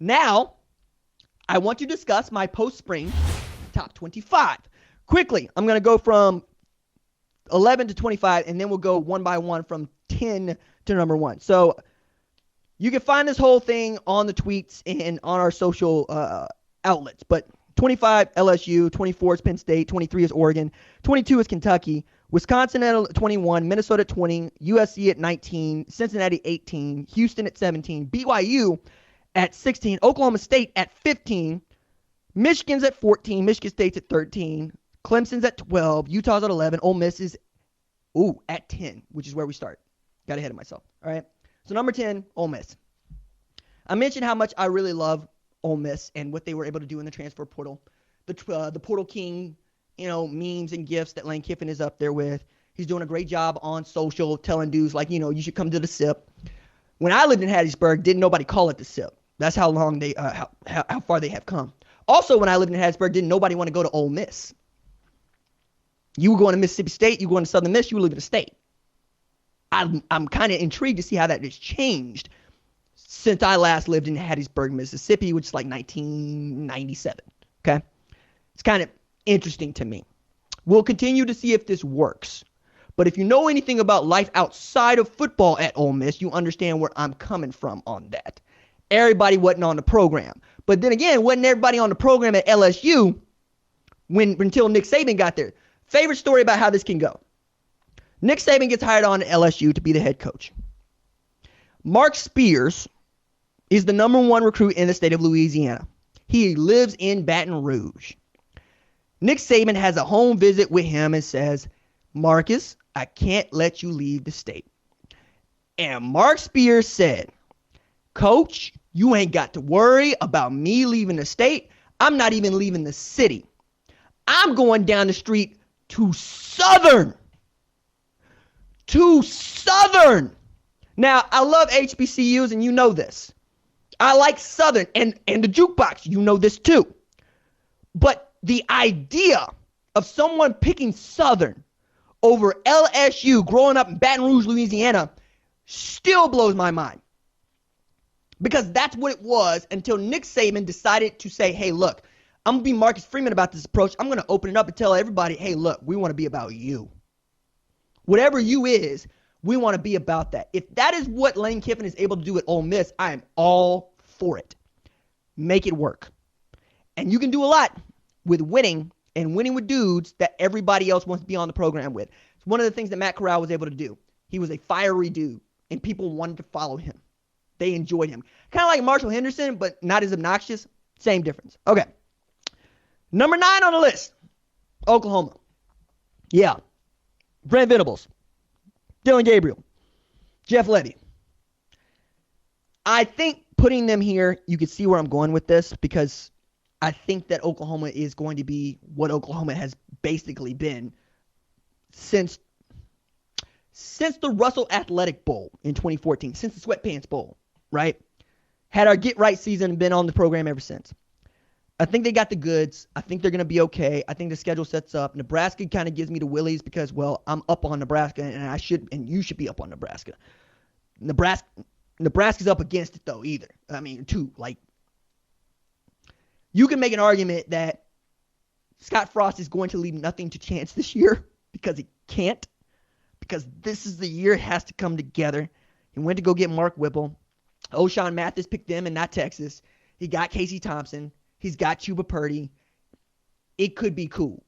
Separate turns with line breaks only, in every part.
Now, I want to discuss my post-spring top 25. Quickly, I'm going to go from 11 to 25, and then we'll go one by one from 10 to number 1. So you can find this whole thing on the tweets and on our social outlets. But 25, LSU. 24 is Penn State. 23 is Oregon. 22 is Kentucky. Wisconsin at 21. Minnesota at 20. USC at 19. Cincinnati 18. Houston at 17. BYU at 16. Oklahoma State at 15. Michigan's at 14. Michigan State's at 13. Clemson's at 12. Utah's at 11. Ole Miss is at 10, which is where we start. Got ahead of myself. All right. So number 10, Ole Miss. I mentioned how much I really love Ole Miss and what they were able to do in the transfer portal. The Portal King, memes and gifts that Lane Kiffin is up there with. He's doing a great job on social, telling dudes like, you should come to the SIP. When I lived in Hattiesburg, didn't nobody call it the SIP. That's how long how far they have come. Also, when I lived in Hattiesburg, didn't nobody want to go to Ole Miss. You were going to Mississippi State, you were going to Southern Miss, you were leaving the state. I'm kind of intrigued to see how that has changed since I last lived in Hattiesburg, Mississippi, which is like 1997. Okay? It's kind of interesting to me. We'll continue to see if this works. But if you know anything about life outside of football at Ole Miss, you understand where I'm coming from on that. Everybody wasn't on the program. But then again, wasn't everybody on the program at LSU until Nick Saban got there. Favorite story about how this can go. Nick Saban gets hired on at LSU to be the head coach. Mark Spears is the number 1 recruit in the state of Louisiana. He lives in Baton Rouge. Nick Saban has a home visit with him and says, Marcus, I can't let you leave the state. And Mark Spears said, Coach, you ain't got to worry about me leaving the state. I'm not even leaving the city. I'm going down the street to Southern. To Southern. Now, I love HBCUs, and you know this. I like Southern and the jukebox. You know this too. But the idea of someone picking Southern over LSU growing up in Baton Rouge, Louisiana, still blows my mind. Because that's what it was until Nick Saban decided to say, hey, look, I'm going to be Marcus Freeman about this approach. I'm going to open it up and tell everybody, hey, look, we want to be about you. Whatever you is, we want to be about that. If that is what Lane Kiffin is able to do at Ole Miss, I am all for it. Make it work. And you can do a lot with winning and winning with dudes that everybody else wants to be on the program with. It's one of the things that Matt Corral was able to do. He was a fiery dude, and people wanted to follow him. They enjoyed him. Kind of like Marshall Henderson, but not as obnoxious. Same difference. Okay. Number 9 on the list, Oklahoma. Yeah. Brent Venables, Dylan Gabriel, Jeff Levy. I think putting them here, you can see where I'm going with this, because I think that Oklahoma is going to be what Oklahoma has basically been since the Russell Athletic Bowl in 2014, since the Sweatpants Bowl, right? Had our get right season and been on the program ever since. I think they got the goods. I think they're going to be okay. I think the schedule sets up. Nebraska kind of gives me the willies because, well, I'm up on Nebraska, and you should be up on Nebraska. Nebraska's up against it, though, either. I mean, too. Like, you can make an argument that Scott Frost is going to leave nothing to chance this year because he can't. Because this is the year it has to come together. He went to go get Mark Whipple. O'Shawn Mathis picked them and not Texas. He got Casey Thompson. He's got Chuba Purdy. It could be cool.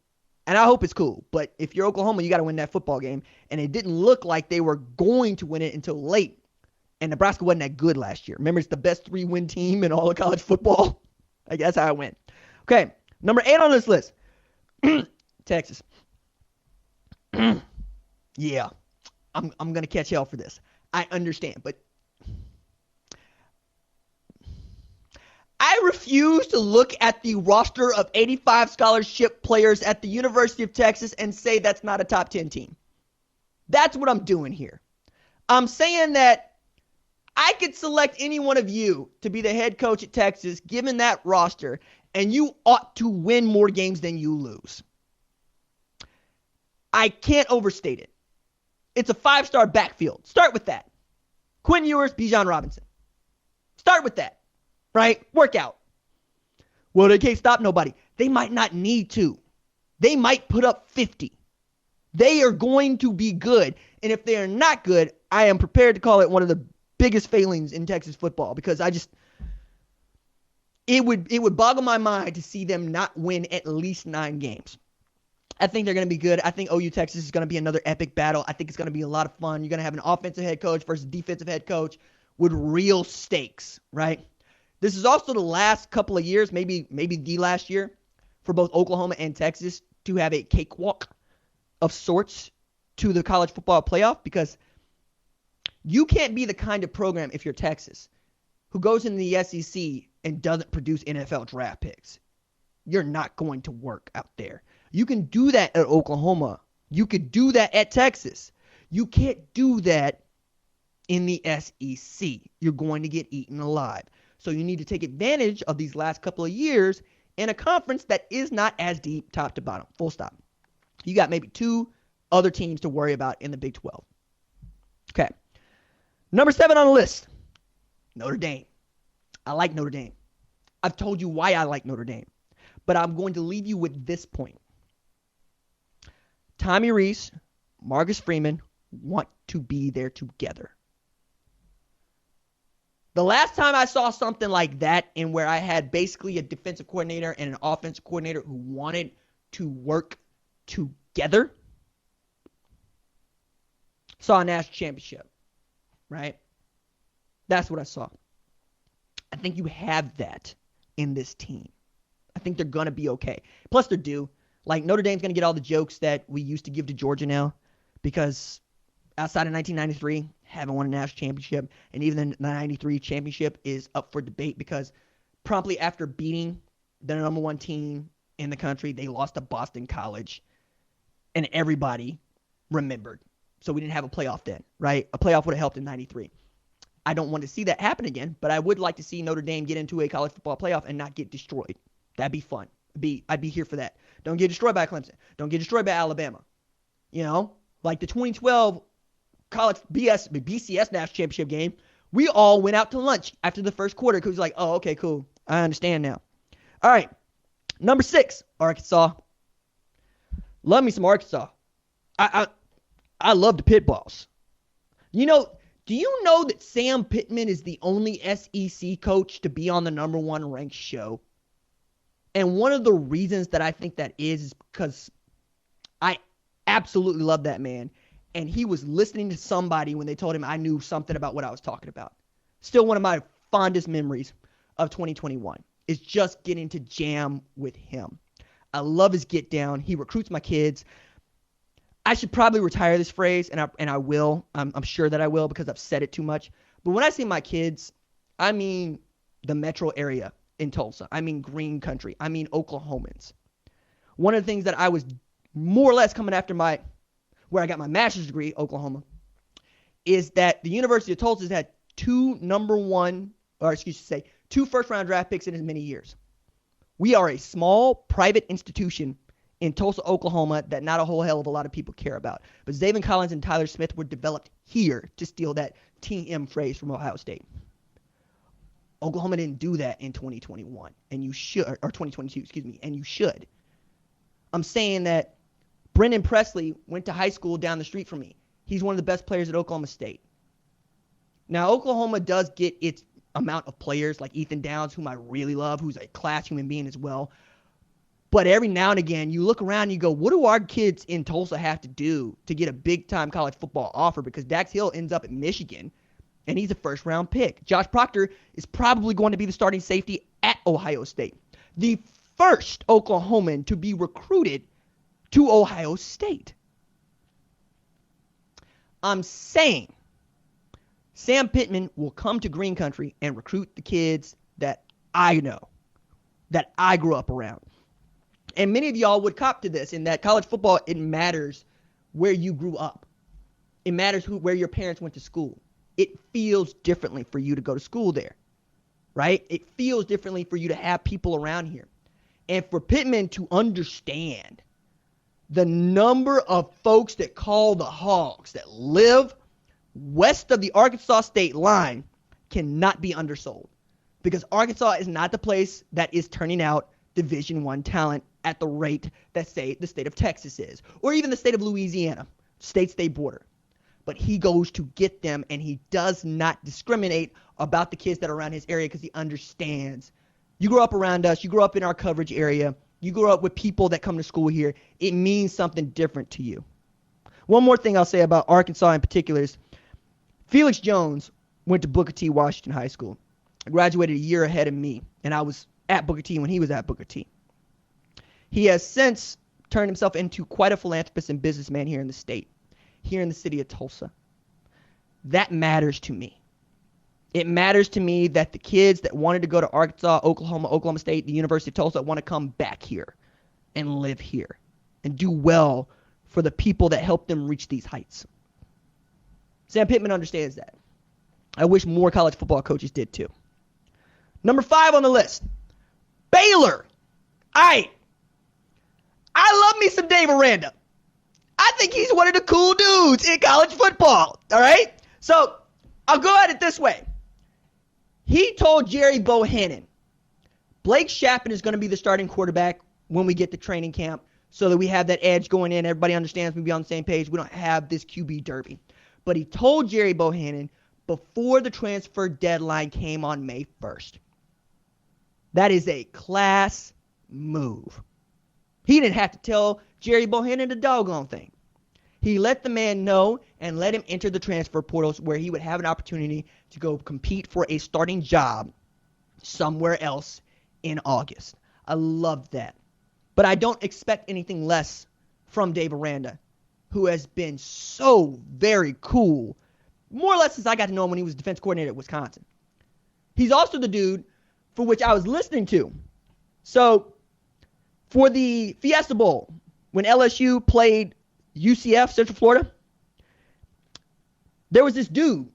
And I hope it's cool. But if you're Oklahoma, you got to win that football game. And it didn't look like they were going to win it until late. And Nebraska wasn't that good last year. Remember, it's the best 3-win team in all of college football. I guess how it went. Okay, number 8 on this list. Texas. Yeah, I'm going to catch hell for this. I understand, but I refuse to look at the roster of 85 scholarship players at the University of Texas and say that's not a top 10 team. That's what I'm doing here. I'm saying that I could select any one of you to be the head coach at Texas, given that roster, and you ought to win more games than you lose. I can't overstate it. It's a 5-star backfield. Start with that. Quinn Ewers, Bijan Robinson. Start with that. right? Workout. Well, they can't stop nobody. They might not need to. They might put up 50. They are going to be good. And if they are not good, I am prepared to call it one of the biggest failings in Texas football, because it would boggle my mind to see them not win at least 9 games. I think they're going to be good. I think OU Texas is going to be another epic battle. I think it's going to be a lot of fun. You're going to have an offensive head coach versus defensive head coach with real stakes, right? This is also the last couple of years, maybe the last year, for both Oklahoma and Texas to have a cakewalk of sorts to the college football playoff, because you can't be the kind of program, if you're Texas, who goes into the SEC and doesn't produce NFL draft picks. You're not going to work out there. You can do that at Oklahoma. You could do that at Texas. You can't do that in the SEC. You're going to get eaten alive. So you need to take advantage of these last couple of years in a conference that is not as deep top to bottom. Full stop. You got maybe 2 other teams to worry about in the Big 12. Okay. Number 7 on the list, Notre Dame. I like Notre Dame. I've told you why I like Notre Dame. But I'm going to leave you with this point. Tommy Rees, Marcus Freeman want to be there together. The last time I saw something like that, in where I had basically a defensive coordinator and an offensive coordinator who wanted to work together, saw a national championship, right? That's what I saw. I think you have that in this team. I think they're going to be okay. Plus, they're due. Like, Notre Dame's going to get all the jokes that we used to give to Georgia now, because outside of 1993, haven't won a national championship, and even the 93 championship is up for debate, because promptly after beating the number 1 team in the country, they lost to Boston College, and everybody remembered. So we didn't have a playoff then, right? A playoff would have helped in 93. I don't want to see that happen again, but I would like to see Notre Dame get into a college football playoff and not get destroyed. That'd be fun. I'd be here for that. Don't get destroyed by Clemson. Don't get destroyed by Alabama. You know, like the 2012 college BCS national championship game, we all went out to lunch after the first quarter, because like, oh, okay, cool. I understand now. All right. Number 6, Arkansas. Love me some Arkansas. I love the Pitballs. You know, do you know that Sam Pittman is the only SEC coach to be on the number 1 ranked show? And one of the reasons that I think that is because I absolutely love that man. And he was listening to somebody when they told him I knew something about what I was talking about. Still one of my fondest memories of 2021 is just getting to jam with him. I love his get down. He recruits my kids. I should probably retire this phrase, and I will. I'm sure that I will, because I've said it too much. But when I say my kids, I mean the metro area in Tulsa. I mean green country. I mean Oklahomans. One of the things that I was more or less coming after where I got my master's degree, Oklahoma, is that the University of Tulsa has had 2 first-round draft picks in as many years. We are a small private institution in Tulsa, Oklahoma, that not a whole hell of a lot of people care about. But Zaven Collins and Tyler Smith were developed here, to steal that TM phrase from Ohio State. Oklahoma didn't do that in 2021, and you should, or 2022, and you should. I'm saying that Brendan Presley went to high school down the street from me. He's one of the best players at Oklahoma State. Now, Oklahoma does get its amount of players, like Ethan Downs, whom I really love, who's a class human being as well. But every now and again, you look around and you go, what do our kids in Tulsa have to do to get a big-time college football offer? Because Dax Hill ends up at Michigan, and he's a first-round pick. Josh Proctor is probably going to be the starting safety at Ohio State. The first Oklahoman to be recruited to Ohio State. I'm saying Sam Pittman will come to green country and recruit the kids that I know, that I grew up around. And many of y'all would cop to this, in that college football, it matters where you grew up. It matters where your parents went to school. It feels differently for you to go to school there, right? It feels differently for you to have people around here. And for Pittman to understand the number of folks that call the Hogs that live west of the Arkansas state line cannot be undersold. because Arkansas is not the place that is turning out Division I talent at the rate that, say, the state of Texas is, or even the state of Louisiana, state border. But he goes to get them, and he does not discriminate about the kids that are around his area because he understands. You grow up around us. You grow up in our coverage area. You grow up with people that come to school here. It means something different to you. One more thing I'll say about Arkansas in particular is Felix Jones went to Booker T. Washington High School. Graduated a year ahead of me, and I was at Booker T. when he was at Booker T. He has since turned himself into quite a philanthropist and businessman here in the state, here in the city of Tulsa. That matters to me. It matters to me that the kids that wanted to go to Arkansas, Oklahoma State, the University of Tulsa want to come back here and live here and do well for the people that helped them reach these heights. Sam Pittman understands that. I wish more college football coaches did too. Number 5 on the list, Baylor. I love me some Dave Aranda. I think he's one of the cool dudes in college football. All right? So I'll go at it this way. He told Jerry Bohannon, Blake Shappen is going to be the starting quarterback when we get to training camp so that we have that edge going in. Everybody understands we be on the same page. We don't have this QB derby. But he told Jerry Bohannon before the transfer deadline came on May 1st. That is a class move. He didn't have to tell Jerry Bohannon the doggone thing. He let the man know and let him enter the transfer portals where he would have an opportunity to go compete for a starting job somewhere else in August. I love that. But I don't expect anything less from Dave Aranda, who has been so very cool, more or less since I got to know him when he was defense coordinator at Wisconsin. He's also the dude for which I was listening to. So for the Fiesta Bowl, when LSU played UCF, Central Florida, there was this dude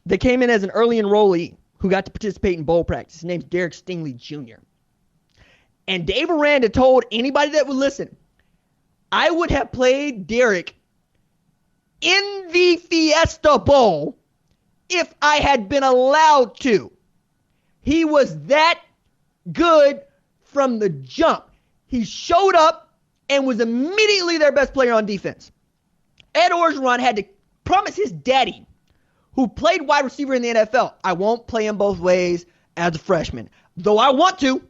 that came in as an early enrollee who got to participate in bowl practice. His name's Derek Stingley Jr. And Dave Aranda told anybody that would listen, I would have played Derek in the Fiesta Bowl if I had been allowed to. He was that good from the jump. He showed up and was immediately their best player on defense. Ed Orgeron had to promise his daddy, who played wide receiver in the NFL, I won't play him both ways as a freshman, though I want to.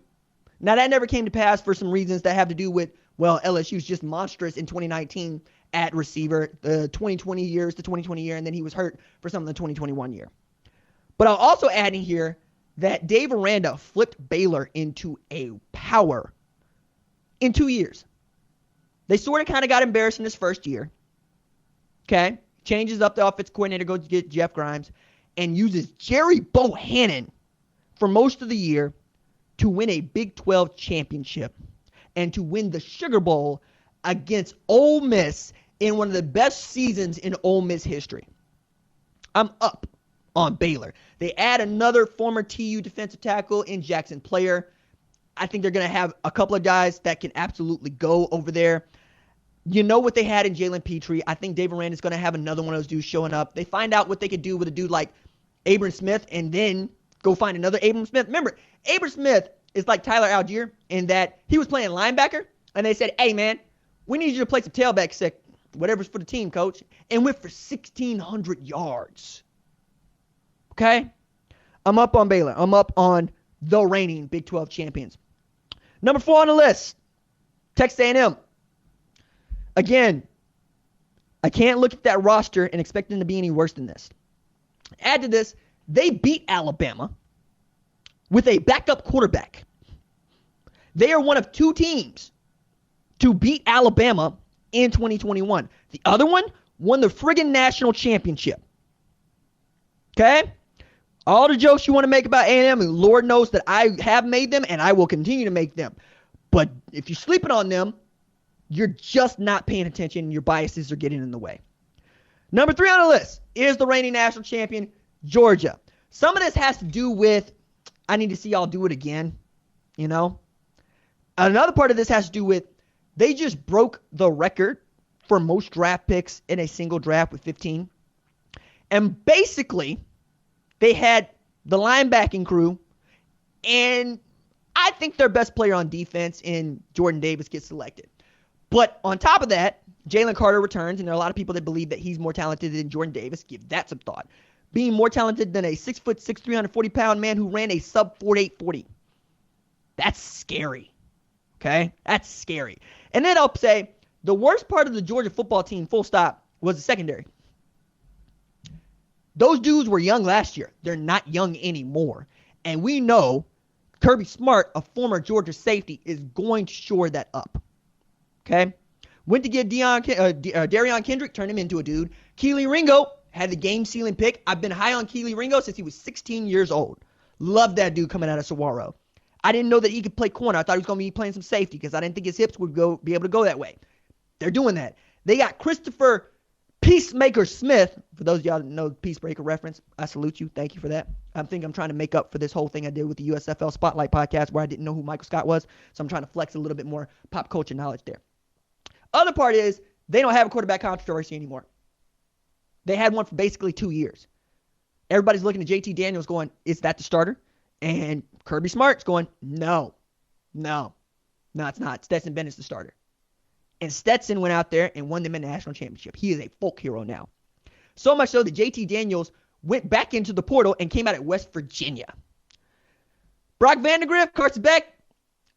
Now, that never came to pass for some reasons that have to do with, well, LSU's just monstrous in 2019 at receiver, the 2020 year, and then he was hurt for some of the 2021 year. But I'll also add in here that Dave Aranda flipped Baylor into a power in 2 years. They sort of kind of got embarrassed in his first year. Okay? Changes up the offensive coordinator, goes to get Jeff Grimes, and uses Jerry Bohannon for most of the year to win a Big 12 championship and to win the Sugar Bowl against Ole Miss in one of the best seasons in Ole Miss history. I'm up on Baylor. They add another former TU defensive tackle in Jackson Player. I think they're going to have a couple of guys that can absolutely go over there. You know what they had in Jalen Petrie. I think Dave Aranda is going to have another one of those dudes showing up. They find out what they could do with a dude like Abram Smith and then go find another Abram Smith. Remember, Abram Smith is like Tyler Algier in that he was playing linebacker, and they said, hey, man, we need you to play some tailback, whatever's for the team, coach, and went for 1,600 yards. Okay? I'm up on Baylor. I'm up on the reigning Big 12 champions. Number 4 on the list, Texas A&M. Again, I can't look at that roster and expect them to be any worse than this. Add to this, they beat Alabama with a backup quarterback. They are one of 2 teams to beat Alabama in 2021. The other one won the friggin' national championship. Okay? All the jokes you want to make about A&M, Lord knows that I have made them and I will continue to make them. But if you're sleeping on them, you're just not paying attention and your biases are getting in the way. Number 3 on the list is the reigning national champion, Georgia. Some of this has to do with, I need to see y'all do it again, you know. Another part of this has to do with, they just broke the record for most draft picks in a single draft with 15. And basically, they had the linebacking crew And I think their best player on defense in Jordan Davis gets selected. But on top of that, Jalen Carter returns, and there are a lot of people that believe that he's more talented than Jordan Davis. Give that some thought. Being more talented than a 6'6", 340-pound man who ran a sub 4.840. That's scary. Okay? That's scary. And then I'll say the worst part of the Georgia football team, full stop, was the secondary. Those dudes were young last year. They're not young anymore. And we know Kirby Smart, a former Georgia safety, is going to shore that up. Okay? Went to get Darion Kendrick, turned him into a dude. Keely Ringo had the game-sealing pick. I've been high on Keely Ringo since he was 16 years old. Love that dude coming out of Saguaro. I didn't know that he could play corner. I thought he was going to be playing some safety because I didn't think his hips would be able to go that way. They're doing that. They got Christopher Peacemaker Smith. For those of y'all that know the Peacemaker reference, I salute you. Thank you for that. I think I'm trying to make up for this whole thing I did with the USFL Spotlight podcast where I didn't know who Michael Scott was. So I'm trying to flex a little bit more pop culture knowledge there. Other part is they don't have a quarterback controversy anymore. They had one for basically 2 years. Everybody's looking at JT Daniels going, is that the starter? And Kirby Smart's going, no, it's not. Stetson Bennett's the starter. And Stetson went out there and won them a national championship. He is a folk hero now. So much so that JT Daniels went back into the portal and came out at West Virginia. Brock Vandegrift, Carson Beck,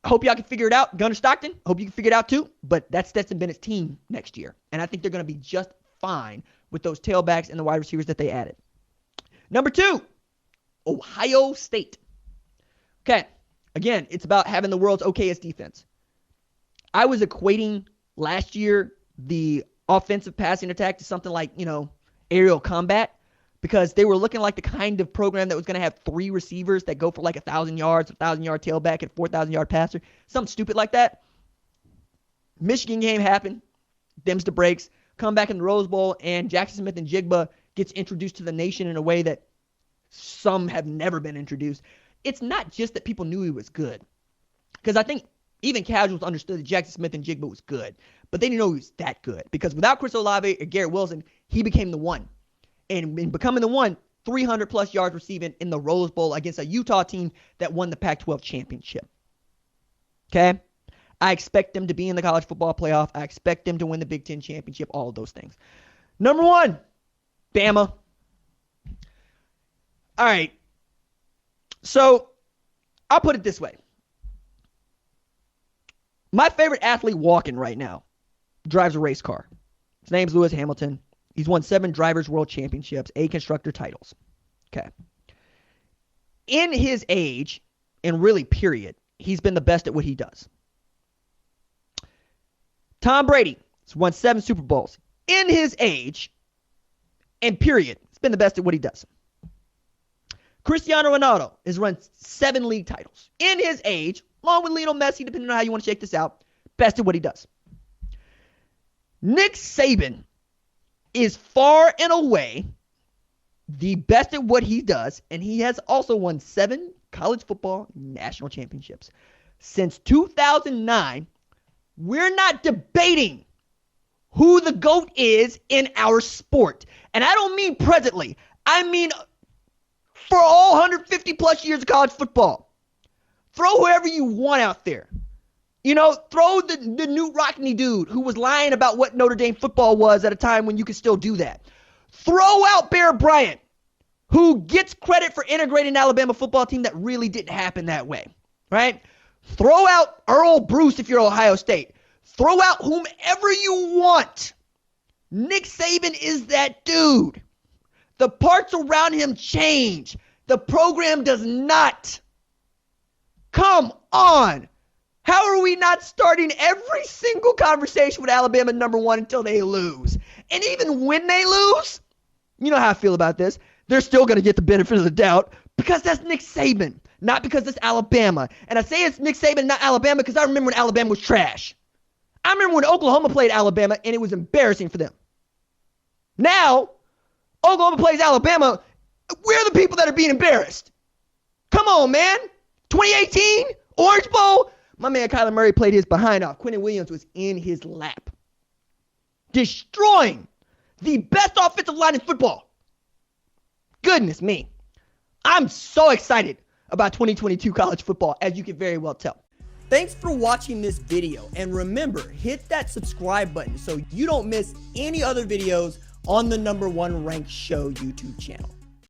I hope y'all can figure it out. Gunnar Stockton, I hope you can figure it out too. But that's Stetson Bennett's team next year. And I think they're going to be just fine with those tailbacks and the wide receivers that they added. Number 2, Ohio State. Okay, again, it's about having the world's okayest defense. I was equating last year the offensive passing attack to something like, aerial combat because they were looking like the kind of program that was going to have 3 receivers that go for like 1,000 yards, 1,000-yard tailback, and 4,000-yard passer, something stupid like that. Michigan game happened, dims the brakes, come back in the Rose Bowl, and Jackson Smith and Jigba gets introduced to the nation in a way that some have never been introduced. It's not just that people knew he was good, because I think even casuals understood that Jackson Smith and Jigba was good, but they didn't know he was that good because without Chris Olave or Garrett Wilson, he became the one. And in becoming the one, 300-plus yards receiving in the Rose Bowl against a Utah team that won the Pac-12 championship. Okay? I expect them to be in the college football playoff. I expect them to win the Big Ten championship, all of those things. Number 1, Bama. All right. So, I'll put it this way. My favorite athlete walking right now drives a race car. His name's Lewis Hamilton. He's won 7 Drivers' World Championships, 8 constructor titles. Okay. In his age, and really period, he's been the best at what he does. Tom Brady has won 7 Super Bowls. In his age, and period, he's been the best at what he does. Cristiano Ronaldo has run 7 league titles. In his age, along with Lionel Messi, depending on how you want to shake this out, best at what he does. Nick Saban is far and away the best at what he does, and he has also won 7 college football national championships. Since 2009, we're not debating who the GOAT is in our sport. And I don't mean presently. I mean for all 150 plus years of college football. Throw whoever you want out there. Throw the Newt Rockne dude who was lying about what Notre Dame football was at a time when you could still do that. Throw out Bear Bryant, who gets credit for integrating an Alabama football team that really didn't happen that way, right? Throw out Earl Bruce if you're Ohio State. Throw out whomever you want. Nick Saban is that dude. The parts around him change. The program does not. Come on. How are we not starting every single conversation with Alabama number 1 until they lose? And even when they lose, you know how I feel about this. They're still going to get the benefit of the doubt because that's Nick Saban, not because that's Alabama. And I say it's Nick Saban, not Alabama, because I remember when Alabama was trash. I remember when Oklahoma played Alabama and it was embarrassing for them. Now, Oklahoma plays Alabama. We're the people that are being embarrassed. Come on, man. 2018, Orange Bowl. My man Kyler Murray played his behind off. Quentin Williams was in his lap. Destroying the best offensive line in football. Goodness me. I'm so excited about 2022 college football, as you can very well tell. Thanks for watching this video, and remember, hit that subscribe button so you don't miss any other videos on the #1 ranked show YouTube channel.